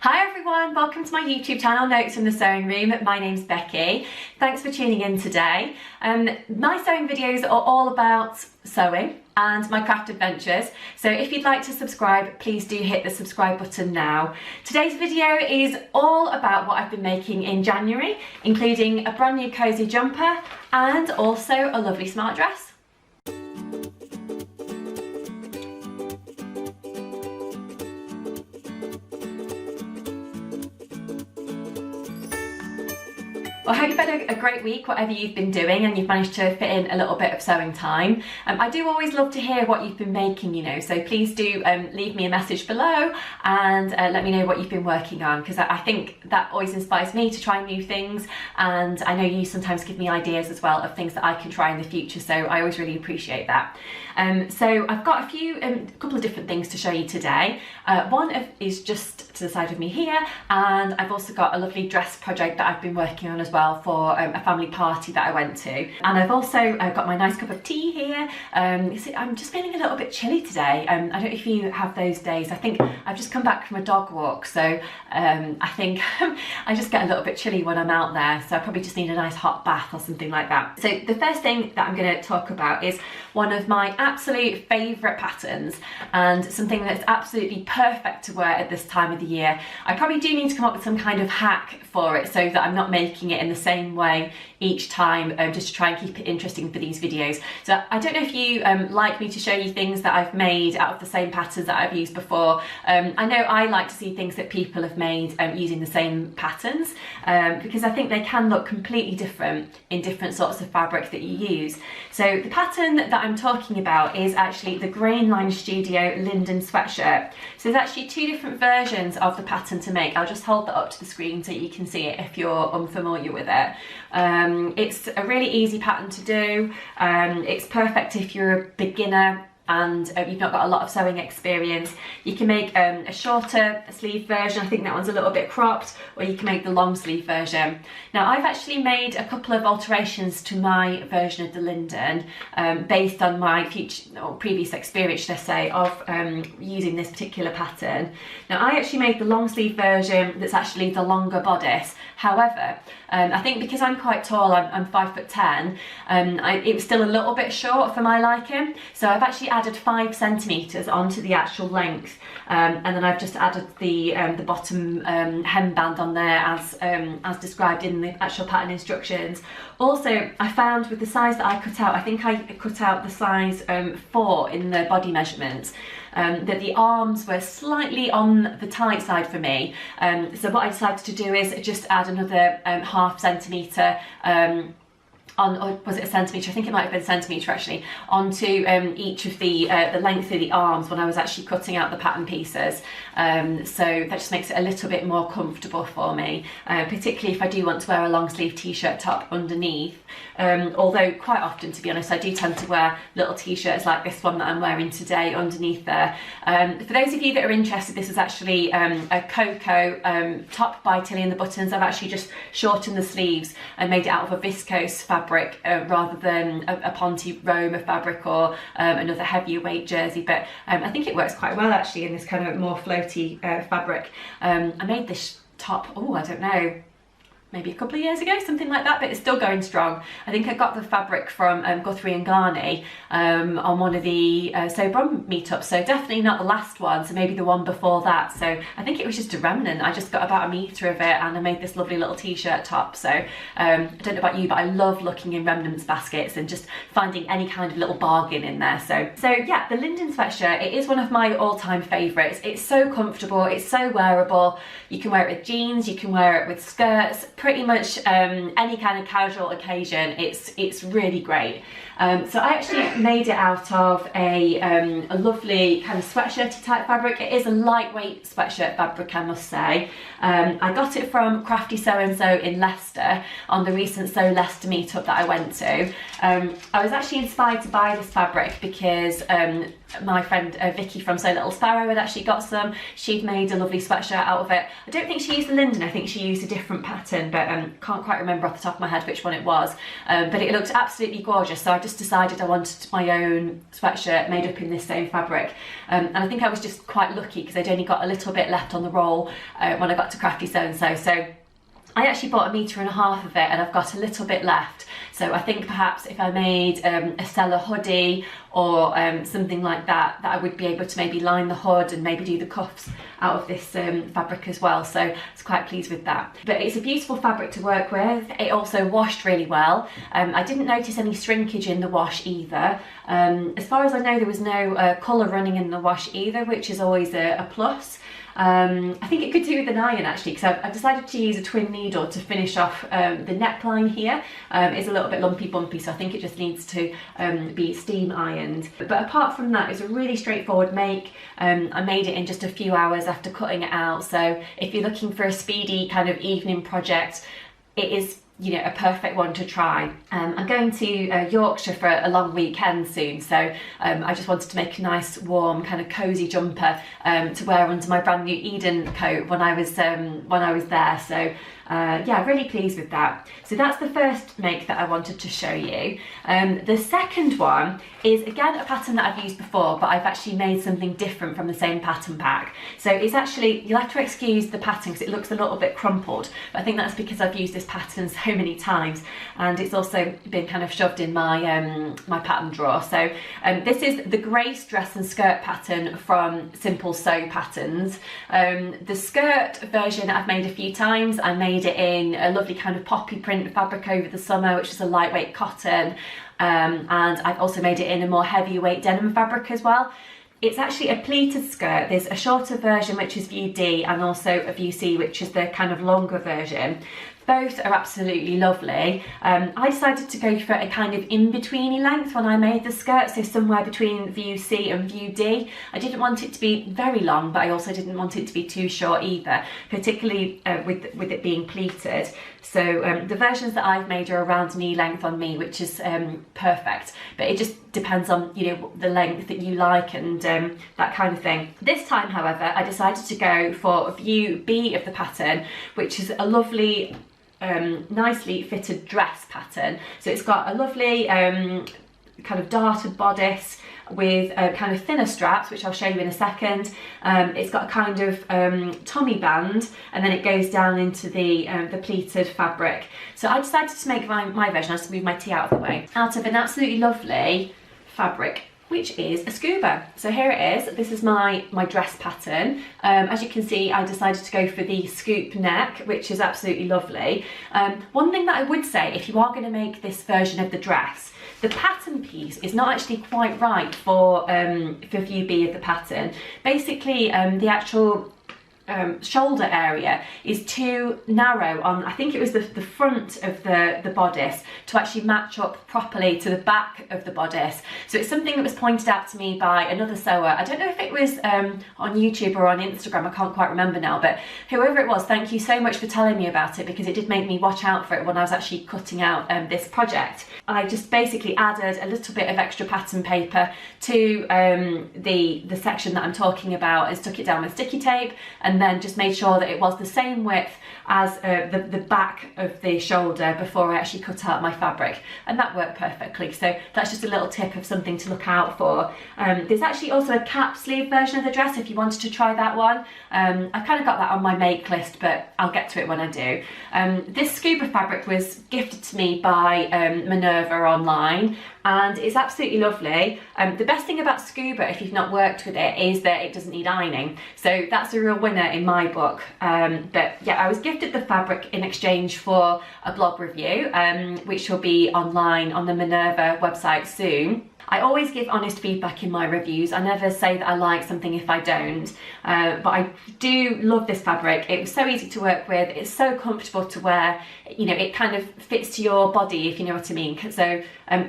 Hi everyone, welcome to my YouTube channel, Notes from the Sewing Room. My name's Becky. Thanks for tuning in today. My sewing videos are all about sewing and my craft adventures. So if you'd like to subscribe, please do hit the subscribe button now. Today's video is all about what I've been making in January, including a brand new cozy jumper and also a lovely smart dress. Well, I hope you've had a great week, whatever you've been doing, and you've managed to fit in a little bit of sewing time. I do always love to hear what you've been making, you know, so please do leave me a message below and let me know what you've been working on, because I think that always inspires me to try new things, and I know you sometimes give me ideas as well of things that I can try in the future, so I always really appreciate that. So I've got a couple of different things to show you today. One is just to the side of me here, and I've also got a lovely dress project that I've been working on as well for a family party that I went to. And I've also got my nice cup of tea here. You see, I'm just feeling a little bit chilly today. I don't know if you have those days. I think I've just come back from a dog walk, so I think I just get a little bit chilly when I'm out there, so I probably just need a nice hot bath or something like that. So the first thing that I'm going to talk about is one of my absolute favourite patterns, and something that's absolutely perfect to wear at this time of the year. I probably do need to come up with some kind of hack for it so that I'm not making it in the same way each time, just to try and keep it interesting for these videos. So I don't know if you like me to show you things that I've made out of the same patterns that I've used before. I know I like to see things that people have made using the same patterns, because I think they can look completely different in different sorts of fabric that you use. So the pattern that I'm talking about is actually the Grainline Linden sweatshirt. So there's actually two different versions of the pattern to make. I'll just hold that up to the screen so you can see it if you're unfamiliar with it. It's a really easy pattern to do. It's perfect if you're a beginner and you've not got a lot of sewing experience. You can make a shorter sleeve version, I think that one's a little bit cropped, or you can make the long sleeve version. Now I've actually made a couple of alterations to my version of the Linden based on my previous experience, let's say, of using this particular pattern. Now I actually made the long sleeve version that's actually the longer bodice. However, I think because I'm quite tall, I'm 5'10", it was still a little bit short for my liking, so I've actually added 5 centimetres onto the actual length, and then I've just added the bottom hemband on there as described in the actual pattern instructions. Also, I found with the size that I cut out, I think I cut out the size 4 in the body measurements, that the arms were slightly on the tight side for me. So what I decided to do is just add another ½ centimetre or was it a centimetre? I think it might have been a centimetre actually, onto each of the length of the arms when I was actually cutting out the pattern pieces. So that just makes it a little bit more comfortable for me, particularly if I do want to wear a long sleeve t-shirt top underneath. Although quite often, to be honest, I do tend to wear little t-shirts like this one that I'm wearing today underneath there. For those of you that are interested, this is actually a Coco top by Tilly and the Buttons. I've actually just shortened the sleeves and made it out of a viscose fabric rather than a Ponte Roma fabric or another heavier weight jersey, but I think it works quite well actually in this kind of more floaty fabric. I made this top, oh, I don't know, maybe a couple of years ago, something like that, but it's still going strong. I think I got the fabric from Guthrie and Garney on one of the Sew Brom meetups, so definitely not the last one, so maybe the one before that. So I think it was just a remnant. I just got about 1 metre of it and I made this lovely little t-shirt top. So I don't know about you, but I love looking in remnants baskets and just finding any kind of little bargain in there. So yeah, the Linden sweatshirt, it is one of my all-time favourites. It's so comfortable, it's so wearable. You can wear it with jeans, you can wear it with skirts, pretty much any kind of casual occasion. It's really great. So I actually made it out of a lovely kind of sweatshirty type fabric. It is a lightweight sweatshirt fabric, I must say. I got it from Crafty Sew and So in Leicester on the recent Sew Leicester meetup that I went to. I was actually inspired to buy this fabric because my friend Becky from So Little Sparrow had actually got some. She'd made a lovely sweatshirt out of it. I don't think she used the Linden, I think she used a different pattern, but can't quite remember off the top of my head which one it was. But it looked absolutely gorgeous, so I just just decided I wanted my own sweatshirt made up in this same fabric. And I think I was just quite lucky because I'd only got a little bit left on the roll when I got to Crafty Sew and So. So I actually bought 1.5 meters of it, and I've got a little bit left. So I think perhaps if I made a Seller hoodie or something like that, that I would be able to maybe line the hood and maybe do the cuffs out of this fabric as well. So I was quite pleased with that. But it's a beautiful fabric to work with. It also washed really well. I didn't notice any shrinkage in the wash either. As far as I know, there was no colour running in the wash either, which is always a plus. I think it could do with an iron actually, because I've decided to use a twin needle to finish off the neckline here. It's a little bit lumpy bumpy, so I think it just needs to be steam ironed. But apart from that, it's a really straightforward make. I made it in just a few hours after cutting it out, so if you're looking for a speedy kind of evening project, it is, you know, a perfect one to try. I'm going to Yorkshire for a long weekend soon, so I just wanted to make a nice warm kind of cosy jumper to wear under my brand new Eden coat when I was there. So yeah, really pleased with that. So that's the first make that I wanted to show you. The second one is again a pattern that I've used before, but I've actually made something different from the same pattern pack. So it's actually, you'll have to excuse the pattern because it looks a little bit crumpled, but I think that's because I've used this pattern so many times, and it's also been kind of shoved in my my pattern drawer. So this is the Grace dress and skirt pattern from Simple Sew Patterns. The skirt version I've made a few times. I made it in a lovely kind of poppy print fabric over the summer, which is a lightweight cotton, and I've also made it in a more heavyweight denim fabric as well. It's actually a pleated skirt. There's a shorter version which is view D, and also a view C which is the kind of longer version. Both are absolutely lovely. I decided to go for a kind of in-betweeny length when I made the skirt, so somewhere between view C and view D. I didn't want it to be very long, but I also didn't want it to be too short either, particularly with it being pleated. So the versions that I've made are around knee length on me, which is perfect, but it just depends on, you know, the length that you like and that kind of thing. This time, however, I decided to go for view B of the pattern, which is a lovely nicely fitted dress pattern. So it's got a lovely kind of darted bodice with kind of thinner straps, which I'll show you in a second. It's got a kind of tummy band, and then it goes down into the pleated fabric. So I decided to make my version, I'll just move my tea out of the way, out of an absolutely lovely fabric, which is a scuba. So here it is. This is my dress pattern. As you can see, I decided to go for the scoop neck, which is absolutely lovely. One thing that I would say, if you are going to make this version of the dress, the pattern piece is not actually quite right for view B of the pattern. Basically, the actual shoulder area is too narrow on, I think it was the front of the bodice, to actually match up properly to the back of the bodice. So it's something that was pointed out to me by another sewer. I don't know if it was on YouTube or on Instagram, I can't quite remember now, but whoever it was, thank you so much for telling me about it, because it did make me watch out for it when I was actually cutting out this project. I just basically added a little bit of extra pattern paper to the section that I'm talking about and stuck it down with sticky tape, and then just made sure that it was the same width as the back of the shoulder before I actually cut out my fabric, and that worked perfectly. So that's just a little tip of something to look out for. There's actually also a cap sleeve version of the dress if you wanted to try that one. I kind of got that on my make list, but I'll get to it when I do. This scuba fabric was gifted to me by Minerva online, and it's absolutely lovely. The best thing about scuba, if you've not worked with it, is that it doesn't need ironing, so that's a real winner in my book. But yeah, I was gifted the fabric in exchange for a blog review, which will be online on the Minerva website soon. I always give honest feedback in my reviews. I never say that I like something if I don't, but I do love this fabric. It was so easy to work with, it's so comfortable to wear, you know, it kind of fits to your body, if you know what I mean. So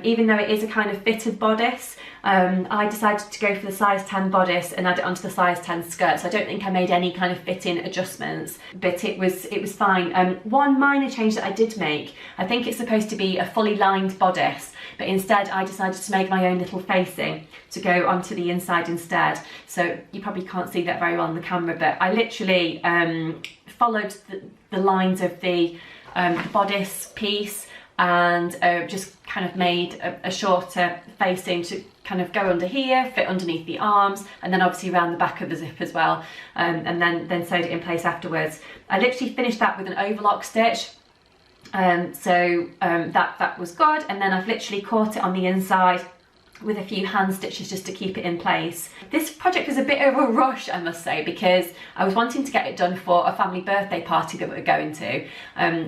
even though it is a kind of fitted bodice, I decided to go for the size 10 bodice and add it onto the size 10 skirt, so I don't think I made any kind of fitting adjustments, but it was fine. One minor change that I did make, I think it's supposed to be a fully lined bodice, but instead I decided to make my own little facing to go onto the inside instead. So you probably can't see that very well on the camera, but I literally followed the lines of the bodice piece and just kind of made a shorter facing to kind of go under here, fit underneath the arms, and then obviously around the back of the zip as well, and then sewed it in place afterwards. I literally finished that with an overlock stitch, so that was good, and then I've literally caught it on the inside with a few hand stitches just to keep it in place. This project was a bit of a rush, I must say, because I was wanting to get it done for a family birthday party that we were going to.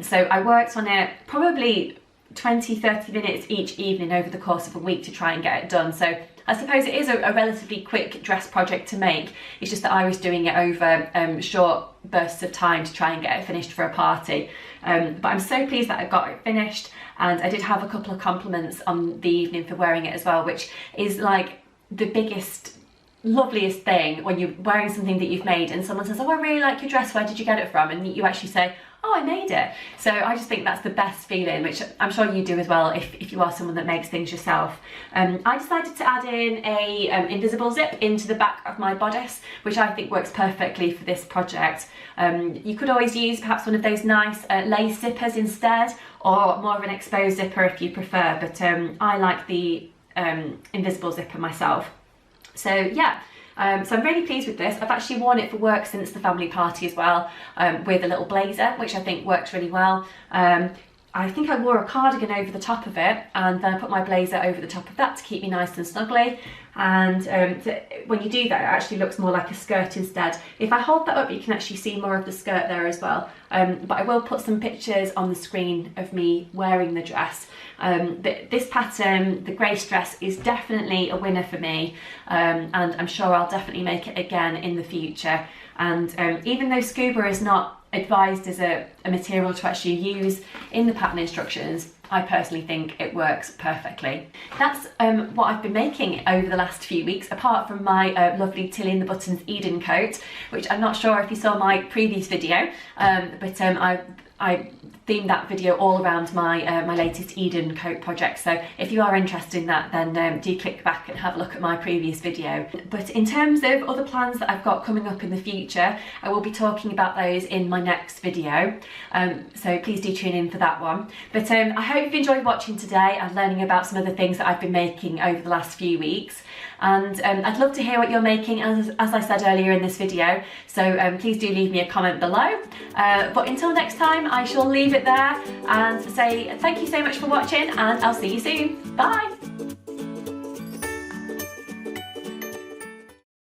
So I worked on it probably 20-30 minutes each evening over the course of a week to try and get it done. So I suppose it is a relatively quick dress project to make. It's just that I was doing it over short bursts of time to try and get it finished for a party. But I'm so pleased that I got it finished, and I did have a couple of compliments on the evening for wearing it as well, which is like the biggest, loveliest thing when you're wearing something that you've made and someone says, oh, I really like your dress, where did you get it from? And you actually say, oh, I made it. So I just think that's the best feeling, which I'm sure you do as well if you are someone that makes things yourself. I decided to add in a invisible zip into the back of my bodice, which I think works perfectly for this project. You could always use perhaps one of those nice lace zippers instead, or more of an exposed zipper if you prefer, but I like the invisible zipper myself. So yeah. So I'm really pleased with this. I've actually worn it for work since the family party as well, with a little blazer, which I think works really well. I think I wore a cardigan over the top of it, and then I put my blazer over the top of that to keep me nice and snuggly. And when you do that, it actually looks more like a skirt instead. If I hold that up, you can actually see more of the skirt there as well. But I will put some pictures on the screen of me wearing the dress. This pattern, the Grace dress, is definitely a winner for me, and I'm sure I'll definitely make it again in the future. And even though scuba is not advised as a material to actually use in the pattern instructions, I personally think it works perfectly. That's what I've been making over the last few weeks, apart from my lovely Tilly in the Buttons Eden coat, which I'm not sure if you saw my previous video, but I themed that video all around my my latest Eden coat project. So if you are interested in that, then do click back and have a look at my previous video. But in terms of other plans that I've got coming up in the future, I will be talking about those in my next video. So please do tune in for that one. But I hope you've enjoyed watching today and learning about some of the things that I've been making over the last few weeks. And I'd love to hear what you're making, as I said earlier in this video, so please do leave me a comment below. But until next time, I shall leave it there and say thank you so much for watching, and I'll see you soon. Bye!